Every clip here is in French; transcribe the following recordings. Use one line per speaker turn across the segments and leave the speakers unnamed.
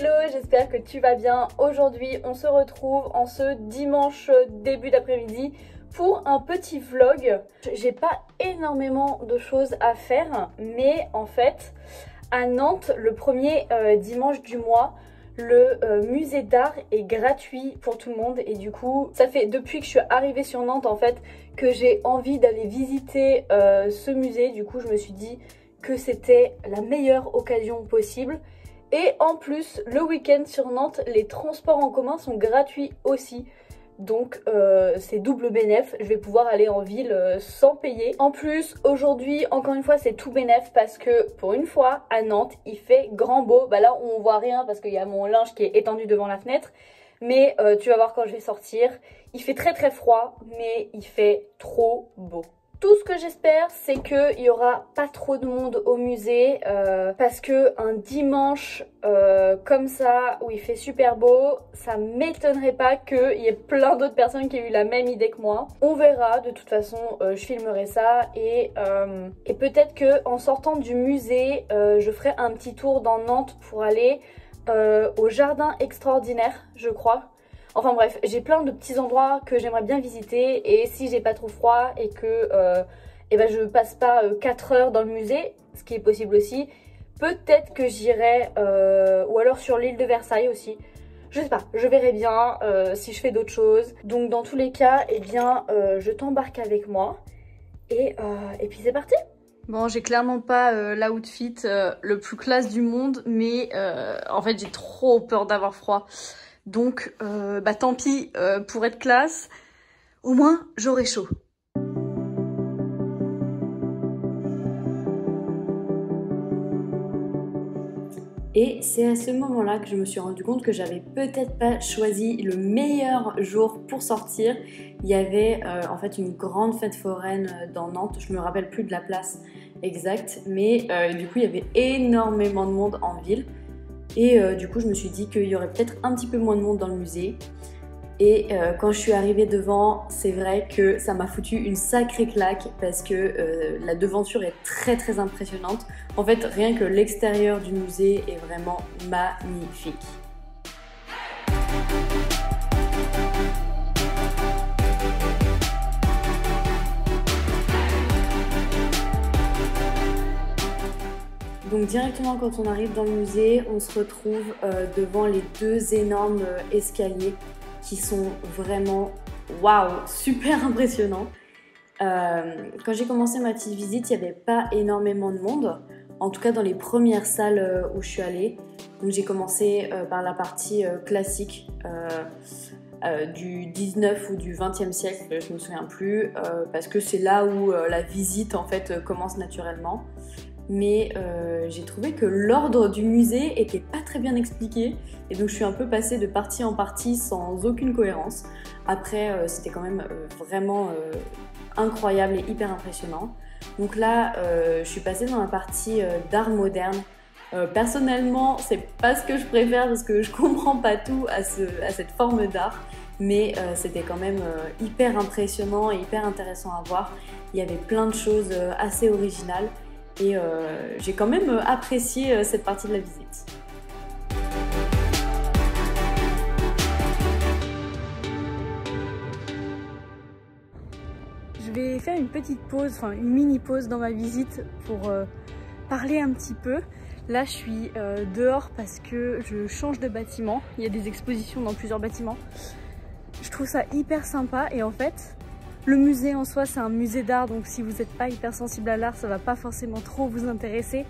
Hello, j'espère que tu vas bien. Aujourd'hui, on se retrouve en ce dimanche début d'après-midi pour un petit vlog. J'ai pas énormément de choses à faire, mais en fait, à Nantes, le premier dimanche du mois, le musée d'art est gratuit pour tout le monde et du coup, ça fait depuis que je suis arrivée sur Nantes en fait que j'ai envie d'aller visiter ce musée. Du coup, je me suis dit que c'était la meilleure occasion possible. Et en plus, le week-end sur Nantes, les transports en commun sont gratuits aussi. Donc c'est double bénéf, je vais pouvoir aller en ville sans payer. En plus, aujourd'hui, encore une fois, c'est tout bénéf parce que pour une fois, à Nantes, il fait grand beau. Bah là, on voit rien parce qu'il y a mon linge qui est étendu devant la fenêtre. Mais tu vas voir quand je vais sortir, il fait très très froid, mais il fait trop beau. Tout ce que j'espère, c'est qu'il y aura pas trop de monde au musée parce que un dimanche comme ça, où il fait super beau, ça m'étonnerait pas qu'il y ait plein d'autres personnes qui aient eu la même idée que moi. On verra, de toute façon, je filmerai ça et peut-être qu'en sortant du musée, je ferai un petit tour dans Nantes pour aller au jardin extraordinaire, je crois. Enfin bref, j'ai plein de petits endroits que j'aimerais bien visiter et si j'ai pas trop froid et que je passe pas 4 heures dans le musée, ce qui est possible aussi, peut-être que j'irai ou alors sur l'île de Versailles aussi. Je sais pas, je verrai bien si je fais d'autres choses. Donc dans tous les cas, eh bien, je t'embarque avec moi et puis c'est parti. Bon, j'ai clairement pas l'outfit le plus classe du monde, mais en fait j'ai trop peur d'avoir froid. Donc, tant pis pour être classe, au moins j'aurai chaud. Et c'est à ce moment-là que je me suis rendu compte que j'avais peut-être pas choisi le meilleur jour pour sortir. Il y avait en fait une grande fête foraine dans Nantes, je me rappelle plus de la place exacte, mais du coup il y avait énormément de monde en ville. Et du coup je me suis dit qu'il y aurait peut-être un petit peu moins de monde dans le musée. Et quand je suis arrivée devant, c'est vrai que ça m'a foutu une sacrée claque parce que la devanture est très très impressionnante. En fait, rien que l'extérieur du musée est vraiment magnifique. Donc directement quand on arrive dans le musée, on se retrouve devant les deux énormes escaliers qui sont vraiment waouh, super impressionnants. Quand j'ai commencé ma petite visite, il n'y avait pas énormément de monde, en tout cas dans les premières salles où je suis allée. Donc j'ai commencé par la partie classique du 19 ou du 20e siècle, je me souviens plus, parce que c'est là où la visite en fait commence naturellement. Mais j'ai trouvé que l'ordre du musée était pas très bien expliqué et donc je suis un peu passée de partie en partie sans aucune cohérence. Après c'était quand même vraiment incroyable et hyper impressionnant. Donc là je suis passée dans la partie d'art moderne. Personnellement c'est pas ce que je préfère parce que je comprends pas tout à cette forme d'art, mais c'était quand même hyper impressionnant et hyper intéressant à voir. Il y avait plein de choses assez originales. Et j'ai quand même apprécié cette partie de la visite. Je vais faire une petite pause, enfin une mini pause dans ma visite pour parler un petit peu. Là je suis dehors parce que je change de bâtiment. Il y a des expositions dans plusieurs bâtiments. Je trouve ça hyper sympa et en fait, le musée en soi, c'est un musée d'art, donc si vous n'êtes pas hyper sensible à l'art, ça va pas forcément trop vous intéresser.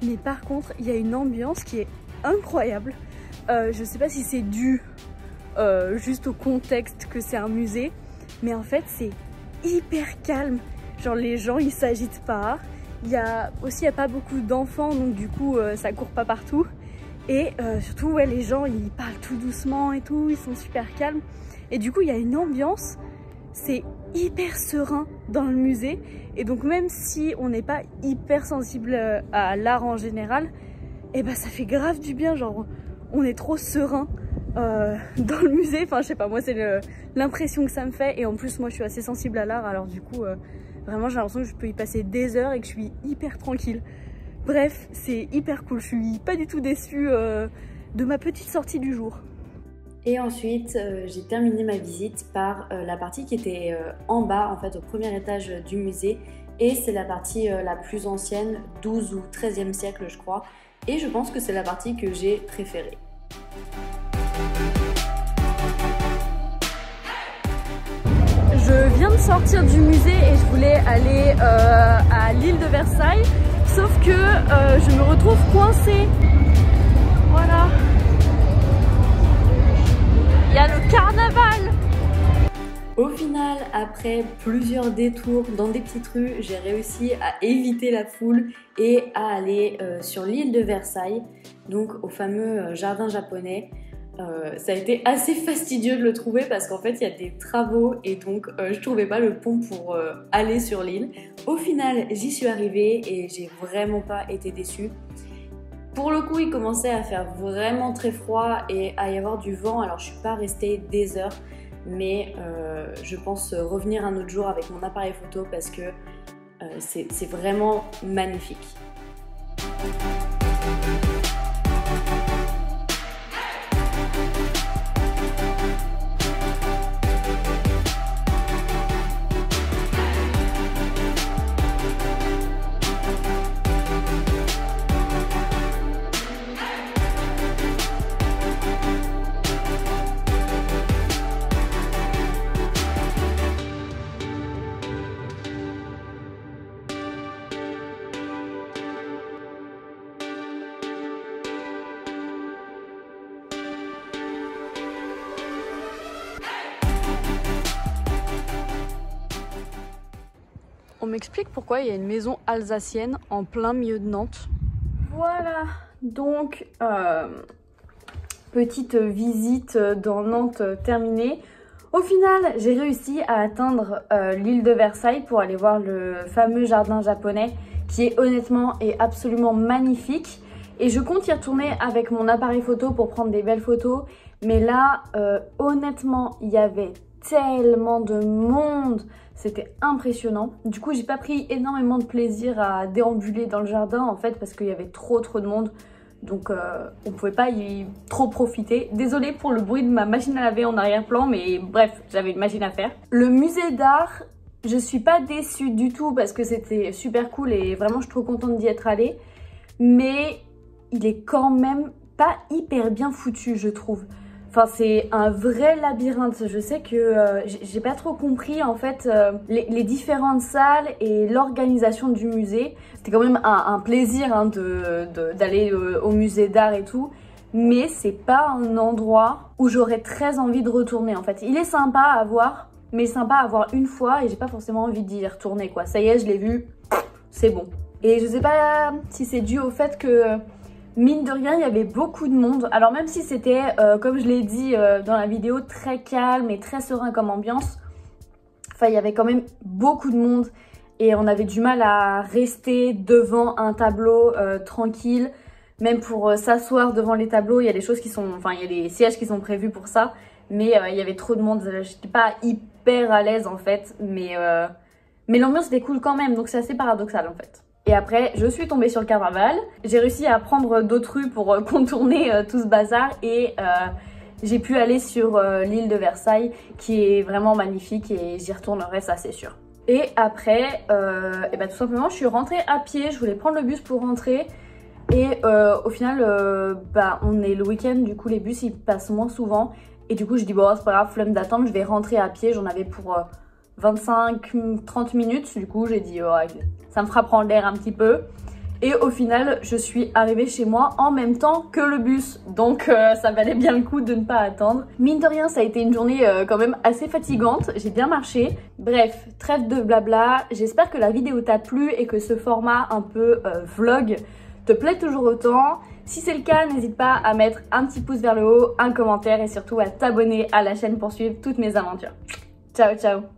Mais par contre, il y a une ambiance qui est incroyable. Je sais pas si c'est dû juste au contexte que c'est un musée, mais en fait, c'est hyper calme. Genre les gens, ils s'agitent pas. Il y a pas beaucoup d'enfants, donc du coup, ça court pas partout. Et surtout, ouais, les gens, ils parlent tout doucement et tout, ils sont super calmes. Et du coup, il y a une ambiance. C'est hyper serein dans le musée et donc même si on n'est pas hyper sensible à l'art en général, et ben ça fait grave du bien, genre on est trop serein dans le musée. Enfin je sais pas, moi c'est l'impression que ça me fait et en plus moi je suis assez sensible à l'art, alors du coup vraiment j'ai l'impression que je peux y passer des heures et que je suis hyper tranquille. Bref, c'est hyper cool, je suis pas du tout déçue de ma petite sortie du jour.
Et ensuite, j'ai terminé ma visite par la partie qui était en bas, en fait, au premier étage du musée. Et c'est la partie la plus ancienne, 12 ou 13e siècle, je crois. Et je pense que c'est la partie que j'ai préférée.
Je viens de sortir du musée et je voulais aller à l'île de Versailles. Sauf que je me retrouve coincée. Voilà. Il y a le carnaval.
Au final, après plusieurs détours dans des petites rues, j'ai réussi à éviter la foule et à aller sur l'île de Versailles, donc au fameux jardin japonais. Ça a été assez fastidieux de le trouver parce qu'en fait il y a des travaux et donc je trouvais pas le pont pour aller sur l'île. Au final, j'y suis arrivée et j'ai vraiment pas été déçue. Pour le coup, il commençait à faire vraiment très froid et à y avoir du vent, alors je suis pas restée des heures. Mais je pense revenir un autre jour avec mon appareil photo parce que c'est vraiment magnifique.
On m'explique pourquoi il y a une maison alsacienne en plein milieu de Nantes. Voilà, donc petite visite dans Nantes terminée. Au final, j'ai réussi à atteindre l'île de Versailles pour aller voir le fameux jardin japonais qui est honnêtement et absolument magnifique. Et je compte y retourner avec mon appareil photo pour prendre des belles photos. Mais là, honnêtement, il y avait tellement de monde. C'était impressionnant. Du coup, j'ai pas pris énormément de plaisir à déambuler dans le jardin en fait parce qu'il y avait trop de monde. Donc on pouvait pas y trop profiter. Désolée pour le bruit de ma machine à laver en arrière-plan, mais bref, j'avais une machine à faire. Le musée d'art, je suis pas déçue du tout parce que c'était super cool et vraiment je suis trop contente d'y être allée. Mais il est quand même pas hyper bien foutu, je trouve. Enfin, c'est un vrai labyrinthe. Je sais que j'ai pas trop compris en fait les différentes salles et l'organisation du musée. C'était quand même un plaisir hein, d'aller au musée d'art et tout. Mais c'est pas un endroit où j'aurais très envie de retourner en fait. Il est sympa à voir, mais sympa à voir une fois et j'ai pas forcément envie d'y retourner quoi. Ça y est, je l'ai vu, c'est bon. Et je sais pas si c'est dû au fait que... mine de rien, il y avait beaucoup de monde. Alors même si c'était, comme je l'ai dit dans la vidéo, très calme et très serein comme ambiance, enfin il y avait quand même beaucoup de monde et on avait du mal à rester devant un tableau tranquille. Même pour s'asseoir devant les tableaux, il y a des choses qui sont, enfin il y a des sièges qui sont prévus pour ça, mais il y avait trop de monde. J'étais pas hyper à l'aise en fait, mais l'ambiance était cool quand même, donc c'est assez paradoxal en fait. Et après, je suis tombée sur le carnaval. J'ai réussi à prendre d'autres rues pour contourner tout ce bazar et j'ai pu aller sur l'île de Versailles qui est vraiment magnifique et j'y retournerai, ça c'est sûr. Et après, et ben, tout simplement, je suis rentrée à pied. Je voulais prendre le bus pour rentrer et au final, bah, on est le week-end, du coup les bus ils passent moins souvent. Et du coup, je dis bon, c'est pas grave, flemme d'attendre, je vais rentrer à pied. J'en avais pour 25-30 minutes. Du coup, j'ai dit oh, ça me fera prendre l'air un petit peu. Et au final, je suis arrivée chez moi en même temps que le bus. Donc ça valait bien le coup de ne pas attendre. Mine de rien, ça a été une journée quand même assez fatigante. J'ai bien marché. Bref, trêve de blabla. J'espère que la vidéo t'a plu et que ce format un peu vlog te plaît toujours autant. Si c'est le cas, n'hésite pas à mettre un petit pouce vers le haut, un commentaire et surtout à t'abonner à la chaîne pour suivre toutes mes aventures. Ciao, ciao!